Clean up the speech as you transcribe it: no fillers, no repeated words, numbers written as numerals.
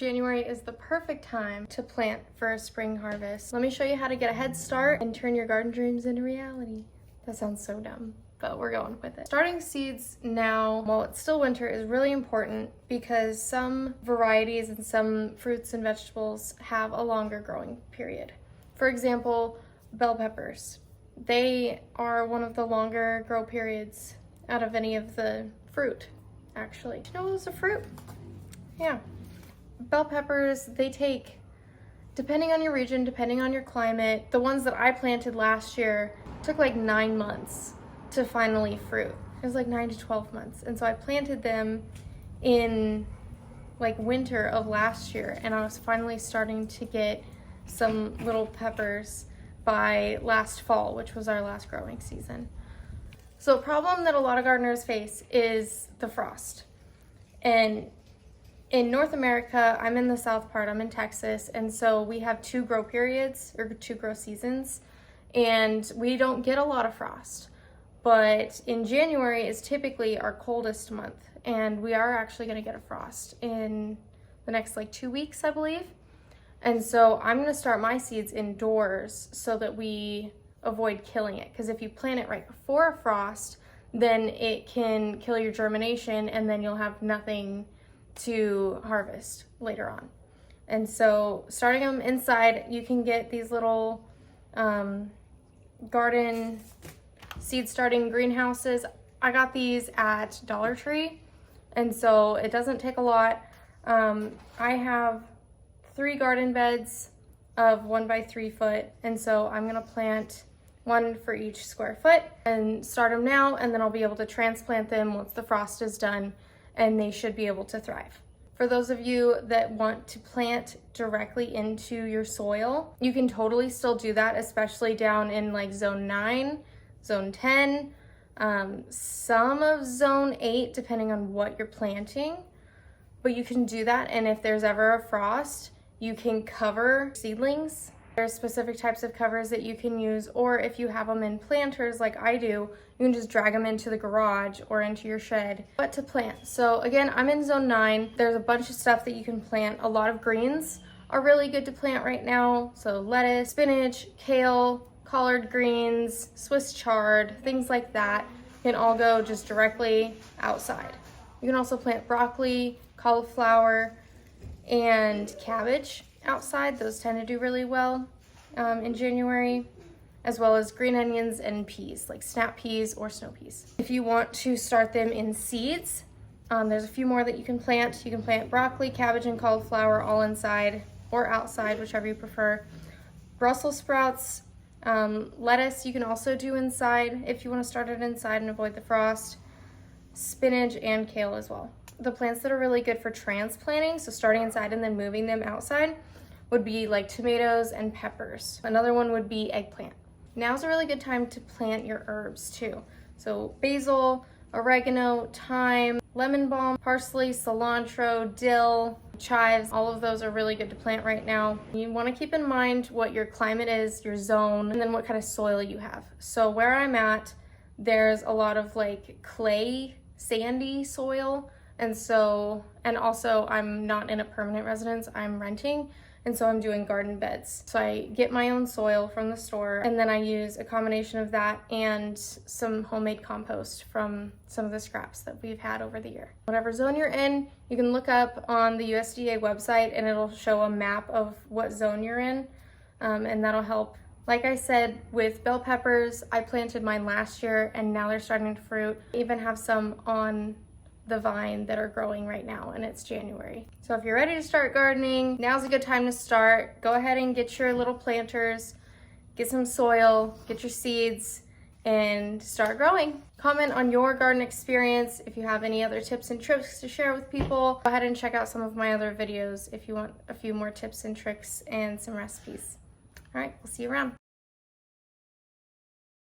January is the perfect time to plant for a spring harvest. Let me show you how to get a head start and turn your garden dreams into reality. That sounds so dumb, but we're going with it. Starting seeds now, while it's still winter, is really important because some varieties and some fruits and vegetables have a longer growing period. For example, bell peppers. They are one of the longer grow periods out of any of the fruit, actually. Did you know it was a fruit? Yeah. Bell peppers, they take, depending on your region, depending on your climate, the ones that I planted last year took like 9 months to finally fruit. It was like 9 to 12 months. And so I planted them in like winter of last year, and I was finally starting to get some little peppers by last fall, which was our last growing season. So a problem that a lot of gardeners face is the frost. And in North America, I'm in the south part, I'm in Texas, and so we have 2 grow periods, or 2 grow seasons, and we don't get a lot of frost. But in January is typically our coldest month, and we are actually gonna get a frost in the next like 2 weeks, I believe. And so I'm gonna start my seeds indoors so that we avoid killing it, because if you plant it right before a frost, then it can kill your germination, and then you'll have nothing to harvest later on. And so starting them inside, you can get these little garden seed starting greenhouses. I got these at Dollar Tree, and so it doesn't take a lot. I have 3 garden beds of 1 by 3 foot, and so I'm gonna plant 1 for each square foot and start them now, and then I'll be able to transplant them once the frost is done, and they should be able to thrive. For those of you that want to plant directly into your soil, you can totally still do that, especially down in like zone 9, zone 10, some of zone 8, depending on what you're planting. But you can do that, and if there's ever a frost, you can cover seedlings. There's specific types of covers that you can use, or if you have them in planters like I do, you can just drag them into the garage or into your shed. What to plant? So again, I'm in zone 9. There's a bunch of stuff that you can plant. A lot of greens are really good to plant right now. So lettuce, spinach, kale, collard greens, Swiss chard, things like that can all go just directly outside. You can also plant broccoli, cauliflower, and cabbage outside. Those tend to do really well in January, as well as green onions and peas, like snap peas or snow peas. If you want to start them in seeds, there's a few more that you can plant. You can plant broccoli, cabbage, and cauliflower all inside or outside, whichever you prefer. Brussels sprouts, lettuce you can also do inside if you want to start it inside and avoid the frost. Spinach and kale as well. The plants that are really good for transplanting, so starting inside and then moving them outside, would be like tomatoes and peppers. Another one would be eggplant. Now's a really good time to plant your herbs too. So basil, oregano, thyme, lemon balm, parsley, cilantro, dill, chives, all of those are really good to plant right now. You want to keep in mind what your climate is, your zone, and then what kind of soil you have. So where I'm at, there's a lot of like clay, sandy soil. And also I'm not in a permanent residence, I'm renting. And so I'm doing garden beds. So I get my own soil from the store, and then I use a combination of that and some homemade compost from some of the scraps that we've had over the year. Whatever zone you're in, you can look up on the USDA website and it'll show a map of what zone you're in, and that'll help. Like I said, with bell peppers, I planted mine last year and now they're starting to fruit. I even have some on the vine that are growing right now, and it's January. So if you're ready to start gardening, now's a good time to start. Go ahead and get your little planters, get some soil, get your seeds, and start growing. Comment on your garden experience. If you have any other tips and tricks to share with people, go ahead and check out some of my other videos if you want a few more tips and tricks and some recipes. All right, we'll see you around.